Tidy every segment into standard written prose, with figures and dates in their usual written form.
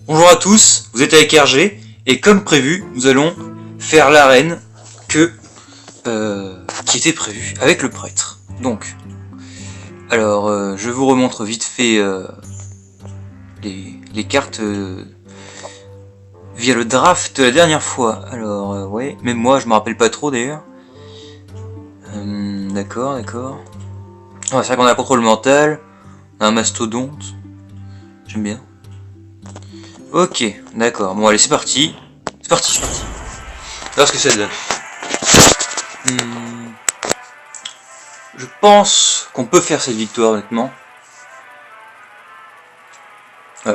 Bonjour à tous, vous êtes avec RG, et comme prévu, nous allons faire l'arène qui était prévue avec le prêtre. Donc, alors, je vous remontre vite fait les cartes via le draft la dernière fois. Alors, ouais, même moi je me rappelle pas trop d'ailleurs. D'accord. Ah, c'est vrai qu'on a un contrôle mental, on a un mastodonte, j'aime bien. Ok, d'accord. Bon allez, c'est parti. C'est parti. Alors ce que ça donne. Je pense qu'on peut faire cette victoire honnêtement.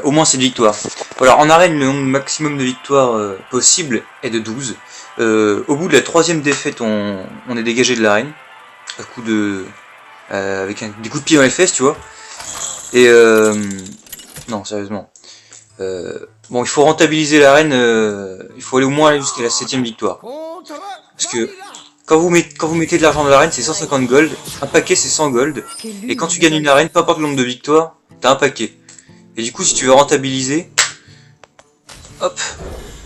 Au moins cette victoire. Alors en arène, le nombre maximum de victoires possible est de 12. Au bout de la troisième défaite, on est dégagé de l'arène. À coup de... avec des coups de pied dans les fesses, tu vois. Et non, sérieusement. Bon, il faut rentabiliser l'arène, il faut aller au moins jusqu'à la 7ème victoire. Parce que quand vous mettez de l'argent dans l'arène, c'est 150 gold, un paquet c'est 100 gold, et quand tu gagnes une arène, peu importe le nombre de victoires, t'as un paquet. Et du coup, si tu veux rentabiliser, hop,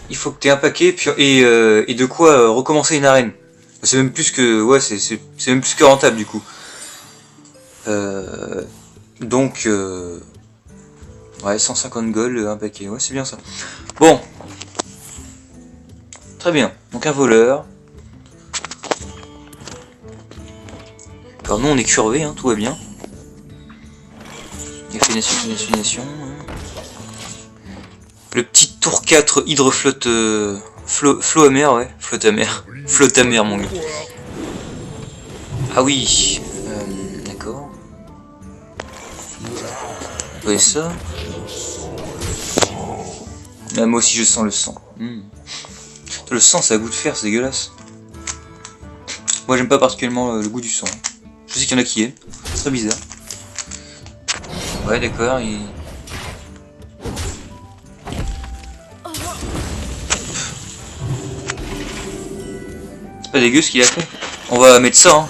il faut que t'aies un paquet et de quoi recommencer une arène. C'est même plus que, ouais, c'est même plus que rentable du coup. Donc, ouais, 150 gold, un paquet, ouais, c'est bien ça. Bon. Très bien, donc un voleur. Alors nous on est curvé, hein, tout va bien. Affination. Le petit tour 4 hydroflotte... flot amer, ouais, flotte amer. Flotte amer, mon gars. Ah oui, d'accord. Ouais, ça. Ah, moi aussi je sens le sang. Le sang ça a goût de fer, c'est dégueulasse. Moi j'aime pas particulièrement le goût du sang. Je sais qu'il y en a qui aiment, c'est très bizarre. Ouais d'accord, c'est pas dégueu ce qu'il a fait. On va mettre ça, hein.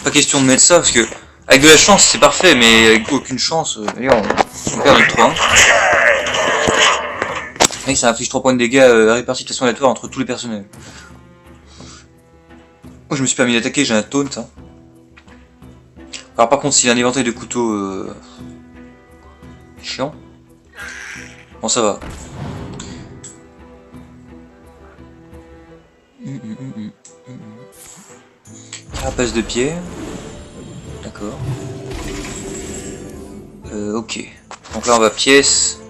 Pas question de mettre ça, parce que avec de la chance c'est parfait, mais avec aucune chance, d'ailleurs on perd notre 3-1. Et ça inflige 3 points de dégâts répartis de façon aléatoire entre tous les personnages. Moi je me suis permis d'attaquer, j'ai un taunt. Hein. Alors par contre s'il y a un éventail de couteaux... chiant. Bon ça va. Carapace de pierre. D'accord. Ok. Donc là on va pièce.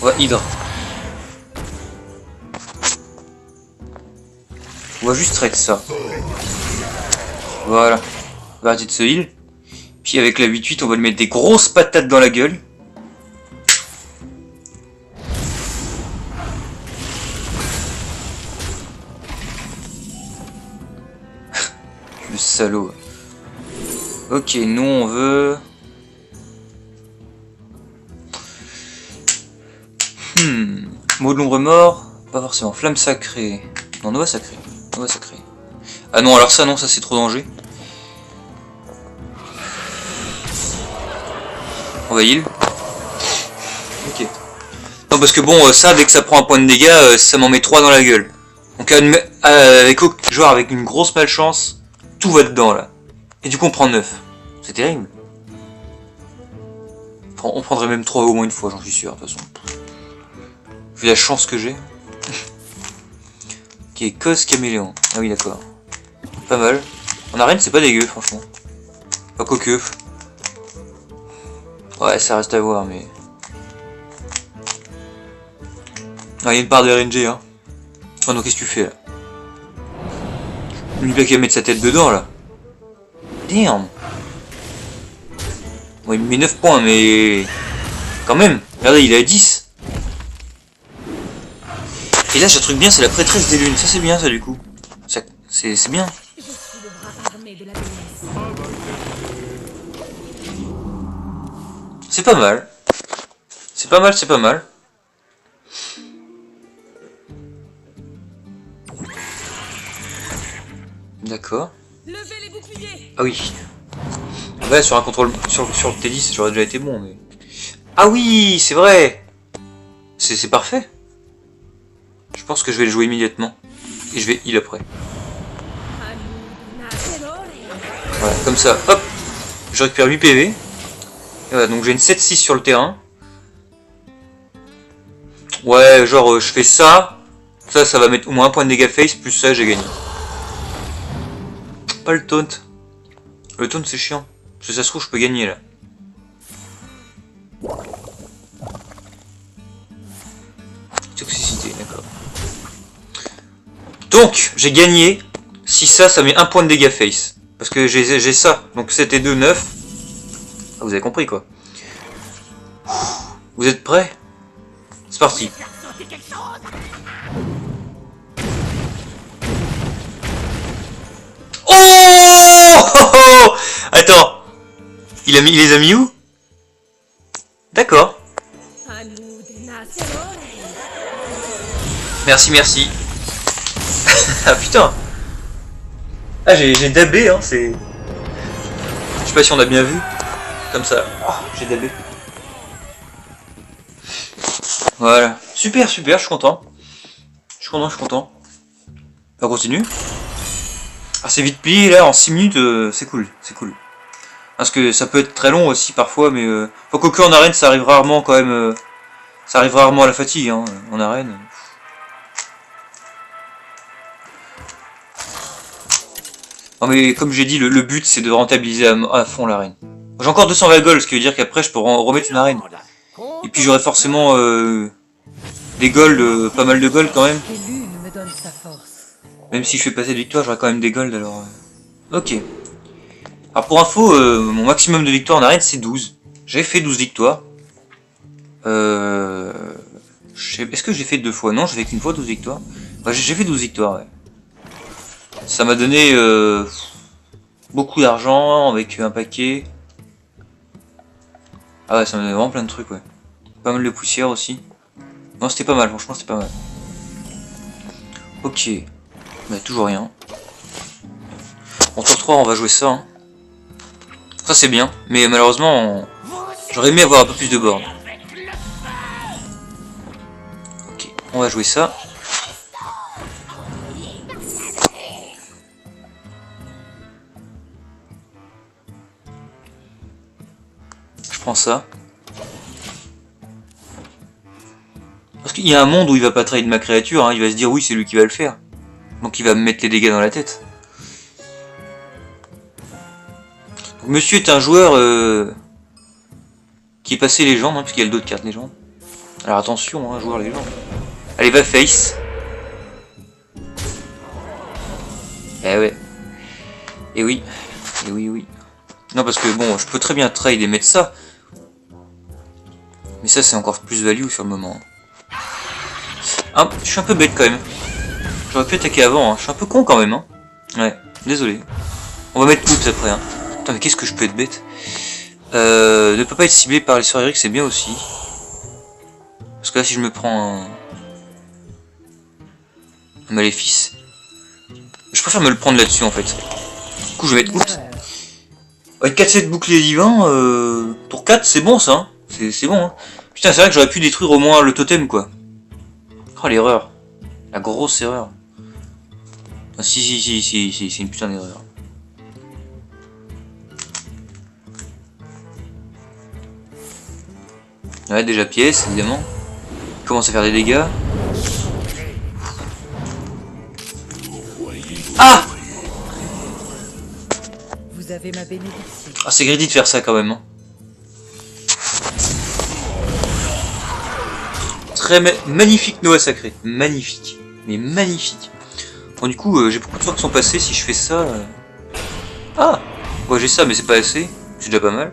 On va hydre. On va juste traiter ça. Voilà. On va arrêter de se heal. Puis avec la 8-8, on va lui mettre des grosses patates dans la gueule. Le salaud. Ok, nous on veut... Mot de l'ombre mort. Pas forcément. Flamme sacrée. Non, Nova sacrée. Ah non, alors ça, non, ça c'est trop danger. On va heal. Ok. Non, parce que bon, ça, dès que ça prend un point de dégâts, ça m'en met 3 dans la gueule. Donc, avec une grosse malchance, tout va dedans, là. Et du coup, on prend 9. C'est terrible. On prendrait même 3 au moins une fois, j'en suis sûr, de toute façon. Vu la chance que j'ai. Ok, cos caméléon. Ah oui, d'accord. Pas mal. En arène, c'est pas dégueu, franchement. Pas quoique. Ouais, ça reste à voir, mais... Ah, il y a une part de RNG, hein. Oh non, qu'est-ce que tu fais, là? N'oublie pas qu'il va mettre sa tête dedans, là. Damn. Bon, il me met 9 points, mais... Quand même. Regardez, il est à 10. Et là, j'ai un truc bien, c'est la prêtresse des lunes. Ça, c'est bien, ça, du coup. C'est bien. C'est pas mal. C'est pas mal. D'accord. Ah oui. Ouais, sur un contrôle... Sur le T10, j'aurais déjà été bon, mais... Ah oui, c'est vrai. c'est parfait. Je pense que je vais le jouer immédiatement. Et je vais heal après. Voilà, comme ça, hop. Je récupère 8 PV. Et voilà, donc j'ai une 7-6 sur le terrain. Ouais, genre je fais ça. Ça va mettre au moins un point de dégâts face, plus ça j'ai gagné. Pas le taunt. Le taunt c'est chiant. Parce que ça se trouve je peux gagner là. Toxicité, d'accord. Donc, j'ai gagné si ça met un point de dégâts face. Parce que j'ai ça. Donc 7 et 2, 9. Ah, vous avez compris quoi. Vous êtes prêts? C'est parti. Oh, attends. Il les a mis où? D'accord. Merci, merci. Ah putain. Ah j'ai dabé hein, c'est... Je sais pas si on a bien vu. Comme ça. Oh, j'ai dabé. Voilà. Super, super, je suis content. Je suis content. On continue. Ah c'est vite plié là, en 6 minutes, c'est cool, c'est cool. Parce que ça peut être très long aussi parfois, mais... Faut qu'au en arène ça arrive rarement quand même... Ça arrive rarement à la fatigue hein, en arène. Non mais comme j'ai dit, le but c'est de rentabiliser à fond l'arène. J'ai encore 220 gold, ce qui veut dire qu'après je peux remettre une arène. Et puis j'aurai forcément des gold, pas mal de gold quand même. Même si je fais passer de victoire, j'aurai quand même des gold alors... Ok. Alors pour info, mon maximum de victoires en arène c'est 12. J'ai fait 12 victoires. Est-ce que j'ai fait 2 fois? Non, j'ai fait qu'une fois 12 victoires. Bah, j'ai fait 12 victoires, ouais. Ça m'a donné beaucoup d'argent avec un paquet. Ah ouais, ça m'a donné vraiment plein de trucs, ouais. Pas mal de poussière aussi. Non, c'était pas mal, franchement, c'était pas mal. Ok. Bah, toujours rien. En tour 3, on va jouer ça. Hein. Ça, c'est bien. Mais malheureusement, j'aurais aimé avoir un peu plus de bornes. Ok, on va jouer ça. Je prends ça. Parce qu'il y a un monde où il va pas trade ma créature, hein. Il va se dire oui c'est lui qui va le faire. Donc il va me mettre les dégâts dans la tête. Donc, monsieur est un joueur qui est passé légende, hein, parce qu'il y a d'autres cartes légende. Alors attention, hein, joueur légende. Allez, va face. Eh ouais. Et oui. Et oui, oui. Non parce que bon, je peux très bien trade et mettre ça. Mais ça c'est encore plus value sur le moment. Ah, je suis un peu bête quand même. J'aurais pu attaquer avant, hein. Je suis un peu con quand même. Hein. Ouais, désolé. On va mettre oups après. Hein. Putain mais qu'est-ce que je peux être bête. Ne peut pas être ciblé par les sorceries, c'est bien aussi. Parce que là si je me prends un maléfice, je préfère me le prendre là-dessus en fait. Du coup je vais mettre oups. Avec 4-7 boucliers divins, tour 4 c'est bon ça. Hein. C'est bon. Hein. Putain c'est vrai que j'aurais pu détruire au moins le totem quoi. Oh l'erreur. La grosse erreur. Ah, si, c'est une putain d'erreur. Ouais, déjà pièce, évidemment. Il commence à faire des dégâts. Ah! Vous avez ma bénédiction. Ah, c'est greedy de faire ça quand même. Hein. Très magnifique Noah sacré. Magnifique. Mais magnifique. Bon, du coup, j'ai beaucoup de fois qui sont passés. Si je fais ça... Ah! Ouais, j'ai ça, mais c'est pas assez. C'est déjà pas mal.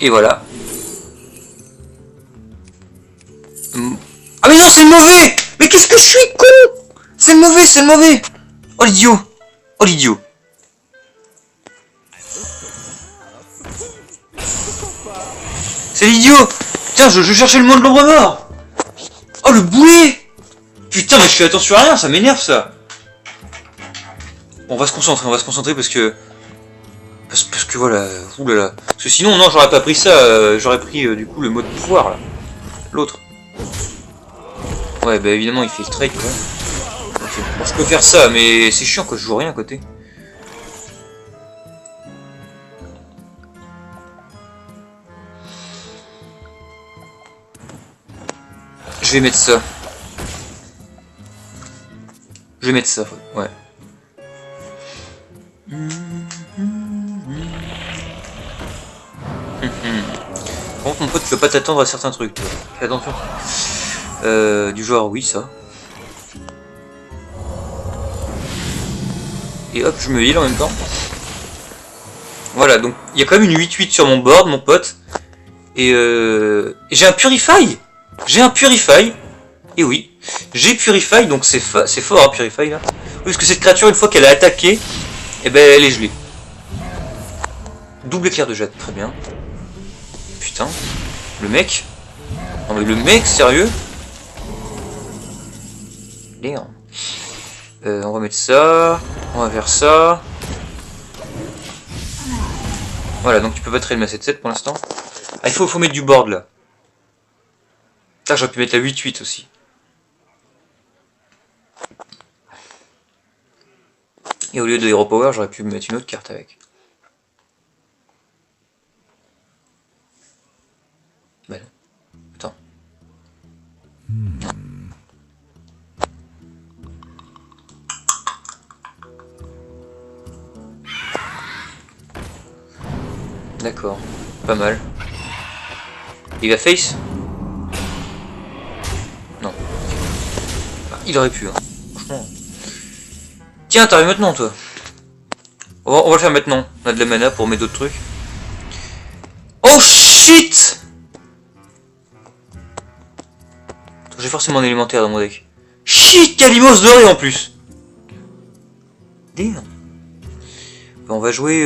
Et voilà. Ah mais non, c'est le mauvais! Mais qu'est-ce que je suis con! C'est le mauvais, c'est le mauvais! Oh l'idiot! Oh l'idiot! C'est l'idiot! Putain, je cherchais le monde de l'ombre mort! Oh le boulet! Putain, mais je fais attention à rien, ça m'énerve ça! Bon, on va se concentrer parce que... Parce que voilà, oulala. Parce que sinon, non, j'aurais pas pris ça, j'aurais pris du coup le mode pouvoir là. L'autre. Ouais, bah évidemment, il fait le trade quoi. Okay. Bon, je peux faire ça, mais c'est chiant quoi, je joue rien à côté. Je vais mettre ça. Je vais mettre ça, ouais. Par contre, mon pote, tu vas pas t'attendre à certains trucs, toi. Fais attention. Du genre, oui, ça. Et hop, je me heal en même temps. Voilà, donc il y a quand même une 8-8 sur mon board, mon pote. Et j'ai un Purify. J'ai un Purify. Et oui, j'ai Purify, donc c'est fort, hein, Purify, là. Oui, parce que cette créature, une fois qu'elle a attaqué, eh ben, elle est gelée. Double éclair de jade, très bien. Putain, le mec. Non mais le mec, sérieux. Damn. On va mettre ça, on va faire ça. Voilà, donc tu peux pas traîner ma 7-7 pour l'instant. Ah, il faut mettre du board là. Ça, j'aurais pu mettre la 8-8 aussi. Et au lieu de Hero Power, j'aurais pu mettre une autre carte avec. Bah non. Attends. D'accord. Pas mal. Il va face? Non. Il aurait pu, hein. Franchement. Tiens, t'arrives maintenant, toi. On va le faire maintenant. On a de la mana pour mettre d'autres trucs. Oh shit! J'ai forcément un élémentaire dans mon deck. Shit, Kalimos doré en plus. Damn. On va jouer...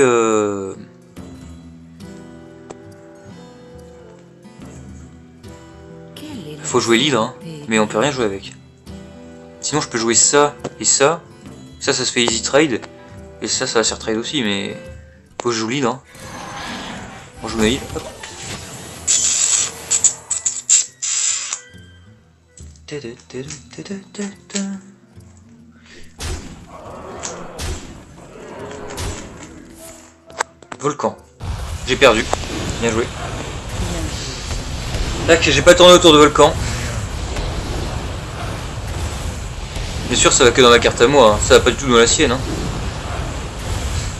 Faut jouer l'hydre, hein. Mais on peut rien jouer avec. Sinon je peux jouer ça et ça. Ça se fait easy trade. Et ça va se faire trade aussi, mais... Faut que je joue l'hydre, hein. On joue ma heal, hop. Volcan. J'ai perdu. Bien joué. Tac, j'ai pas tourné autour de Volcan. Bien sûr, ça va que dans ma carte à moi, hein. Ça va pas du tout dans la sienne. Hein.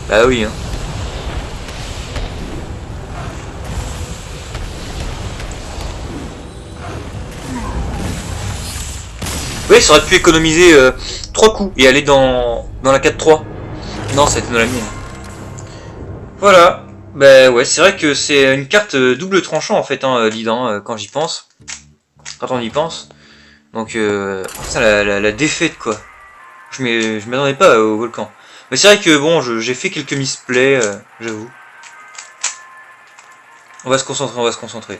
Bah oui. Hein. Oui, ça aurait pu économiser 3 coups et aller dans la 4-3. Non, ça a été dans la mienne. Voilà. Bah ouais, c'est vrai que c'est une carte double tranchant en fait, hein, l'hydre, hein, quand j'y pense. Quand on y pense. Donc, ça, la défaite quoi. Je m'attendais pas au volcan. Mais c'est vrai que bon, j'ai fait quelques misplays, j'avoue. On va se concentrer, on va se concentrer.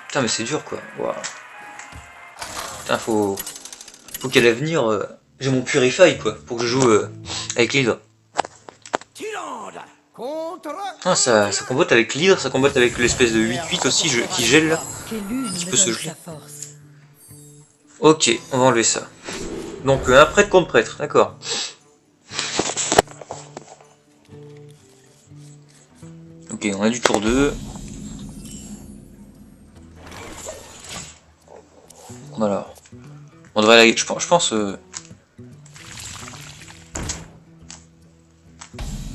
Putain, mais c'est dur quoi. Wow. Putain, faut qu'à l'avenir, j'ai mon Purify quoi, pour que je joue avec l'hydre. Ah, ça combatte avec l'hydre, ça combatte avec l'espèce de 8-8 aussi qui gèle là. Qui peut se geler. Ok, on va enlever ça. Donc un prêtre contre prêtre, d'accord. Ok, on a du tour 2. Voilà. On devrait aller, je pense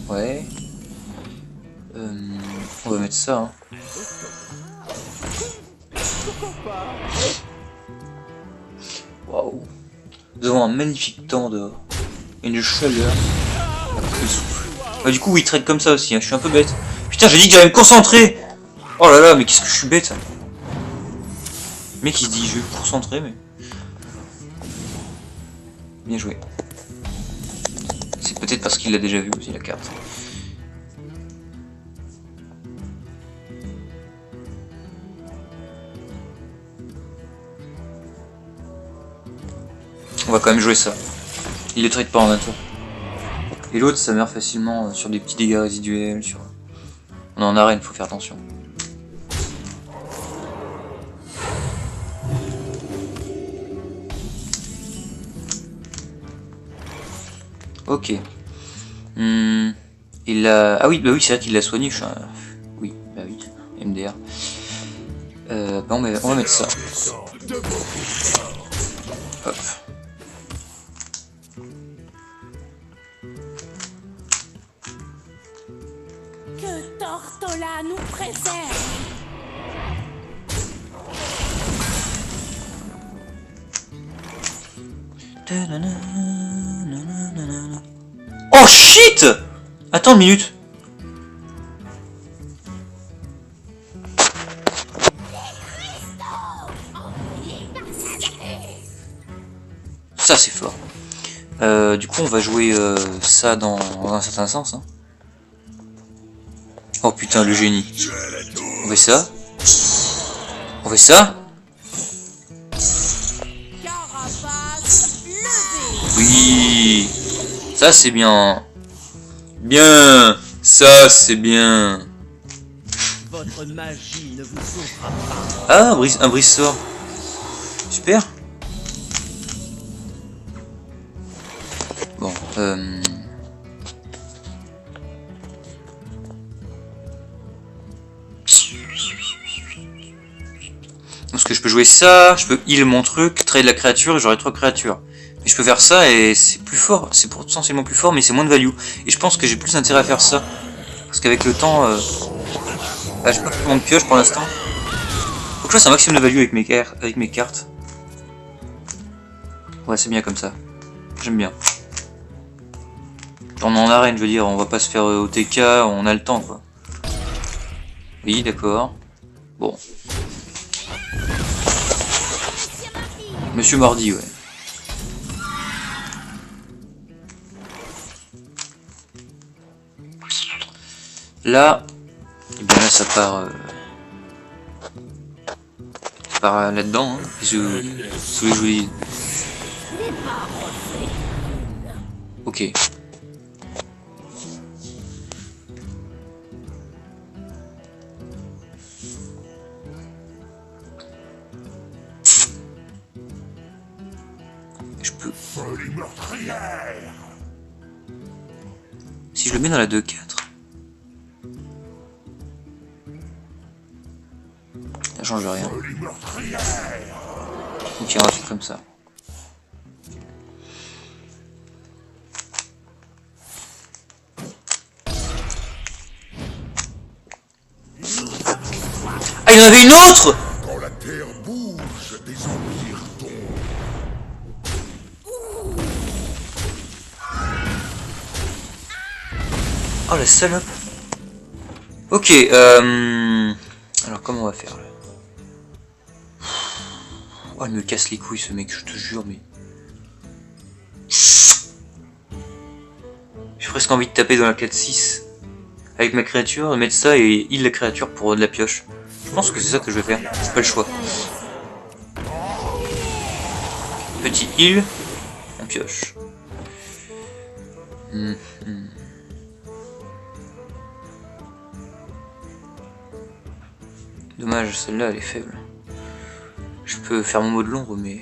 ouais. On va mettre ça. Hein. Waouh. Nous avons un magnifique temps dehors. Une chaleur. Le souffle. Bah, du coup, oui, trade comme ça aussi. Hein. Je suis un peu bête. Putain, j'ai dit que j'allais me concentrer. Oh là là, mais qu'est-ce que je suis bête. Le mec, il se dit, je vais me concentrer, mais... Bien joué. C'est peut-être parce qu'il l'a déjà vu aussi, la carte. On va quand même jouer ça. Il le trade pas en un tour. Et l'autre, ça meurt facilement sur des petits dégâts résiduels. Sur... On est en arène, faut faire attention. Ok. Il a... Ah oui, bah oui, c'est vrai qu'il l'a soigné. Oui, bah oui, MDR. Bah on va mettre ça. Hop. Que Tortola nous préserve. Oh shit! Attends une minute. Ça c'est fort. Du coup on va jouer ça dans un certain sens. Hein. Oh putain le génie. On fait ça. On fait ça. Oui. Ça c'est bien. Bien. Ça c'est bien. Votre magie ne vous sauvera pas. Ah, un brise-sort. Super. Bon, Parce que je peux jouer ça, je peux heal mon truc, trade la créature et j'aurai 3 créatures. Mais je peux faire ça et c'est plus fort, c'est potentiellement plus fort mais c'est moins de value. Et je pense que j'ai plus intérêt à faire ça. Parce qu'avec le temps, ah, j'ai pas fait mon pioche pour l'instant. Faut que je fasse un maximum de value avec mes cartes. Ouais, c'est bien comme ça. J'aime bien. On est en arène, je veux dire, on va pas se faire OTK, on a le temps quoi. Oui, d'accord. Bon. Monsieur Mardi, ouais. Là, et bien là ça part, là-dedans, hein. Je vous dis. Ok. Je peux. Si je le mets dans la 2-4. Ça change rien. Ok, on va faire comme ça. Ah, il y en avait une autre! Quand la terre bouge, des empires tombent. Oh la salope. Ok, alors comment on va faire là? Oh, il me casse les couilles ce mec, je te jure, mais... J'ai presque envie de taper dans la 4-6 avec ma créature, de mettre ça et heal la créature pour de la pioche. Je pense que c'est ça que je vais faire, j'ai pas le choix. Petit heal, on pioche. Dommage, celle-là elle est faible. Je peux faire mon mot de l'ombre, mais...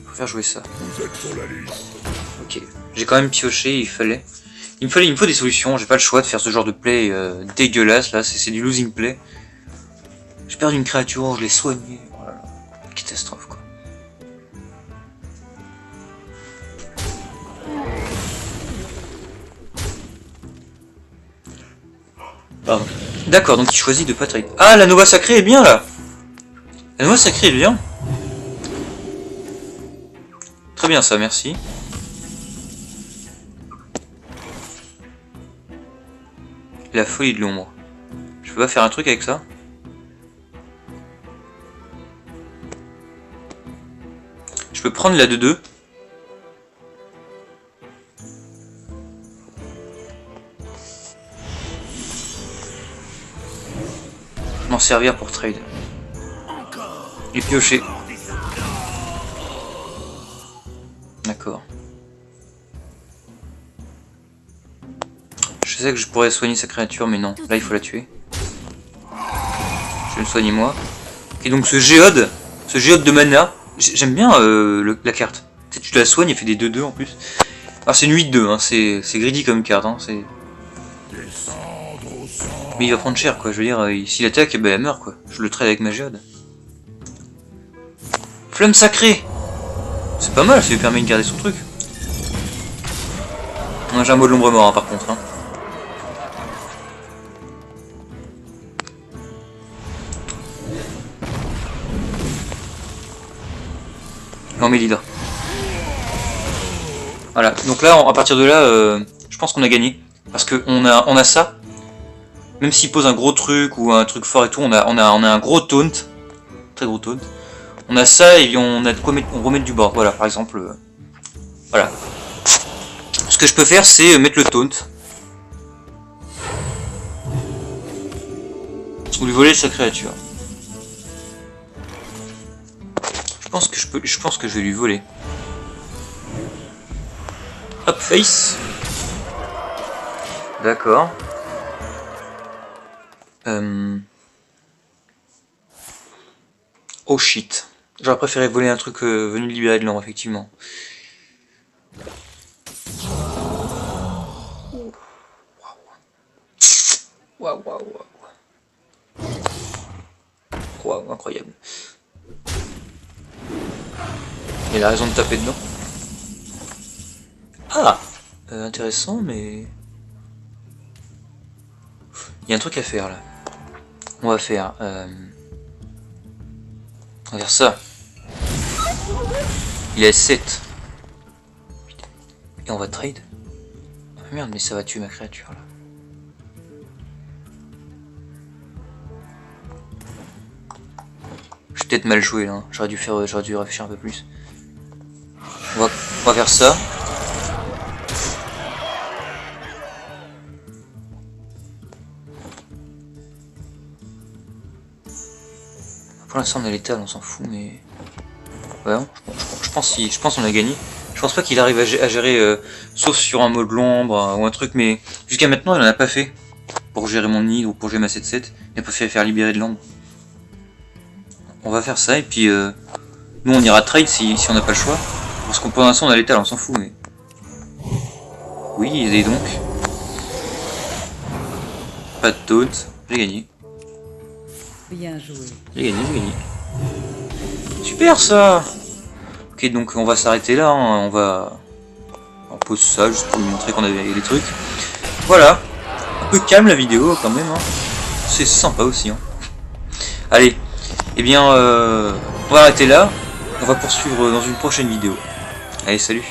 Faut faire jouer ça. Vous êtes sur la liste. Ok, j'ai quand même pioché, il me faut des solutions, j'ai pas le choix de faire ce genre de play dégueulasse, là, c'est du losing play. J'ai perdu une créature, je l'ai soignée, voilà, catastrophe quoi. Pardon. D'accord, donc il choisit de pas trade. Ah, la Nova Sacrée est bien là. La Nova Sacrée est bien. Très bien ça, merci. La folie de l'ombre. Je peux pas faire un truc avec ça? Je peux prendre la 2-2. M'en servir pour trade. Et piocher. D'accord. sais que je pourrais soigner sa créature, mais non. Là, il faut la tuer. Je vais le soigner moi. Et donc ce géode de mana, j'aime bien la carte. Tu sais, tu la soignes, elle fait des 2-2 en plus. Alors c'est une 8-2, hein, c'est greedy comme carte. Hein, mais il va prendre cher, quoi. Je veux dire, s'il attaque, ben, elle meurt, quoi. Je le trade avec ma géode. Flamme sacrée. C'est pas mal, ça lui permet de garder son truc. Moi j'ai un mot de l'ombre mort, hein, par contre. Hein. Non mais leader. Voilà, donc là, à partir de là, je pense qu'on a gagné. Parce que on a ça. Même s'il pose un gros truc ou un truc fort et tout, on a un gros taunt. Très gros taunt. On a ça et on a de quoi remettre du bord. Voilà, par exemple. Voilà. Ce que je peux faire, c'est mettre le taunt. Ou lui voler sa créature. Je pense que je vais lui voler. Hop, face. D'accord. Oh shit. J'aurais préféré voler un truc venu de libérer de l'ombre, effectivement. Waouh, waouh, waouh. Waouh, incroyable. Il a raison de taper dedans. Ah, intéressant, mais... Il y a un truc à faire, là. On va faire ça. Il est 7. Et on va trade. Ah, merde, mais ça va tuer ma créature, là. J'ai peut-être mal joué, là. Hein. J'aurais dû réfléchir un peu plus. On va faire ça. Pour l'instant on a l'étal, on s'en fout, mais... Ouais, je pense qu'on a gagné. Je pense pas qu'il arrive à gérer, sauf sur un mode l'ombre ou un truc, mais jusqu'à maintenant il en a pas fait. Pour gérer mon nid ou pour gérer ma 7-7, il a préféré faire libérer de l'ombre. On va faire ça et puis nous on ira trade si on n'a pas le choix. Parce qu'on pour l'instant on a l'étal, on s'en fout, mais... Oui, et donc... Pas de taunt, j'ai gagné. Bien joué. J'ai gagné. Super ça. Ok, donc on va s'arrêter là, hein. On pose ça juste pour vous montrer qu'on avait des trucs. Voilà. Un peu calme la vidéo quand même, hein. C'est sympa aussi, hein. Allez, eh bien on va arrêter là. On va poursuivre dans une prochaine vidéo. Allez, salut.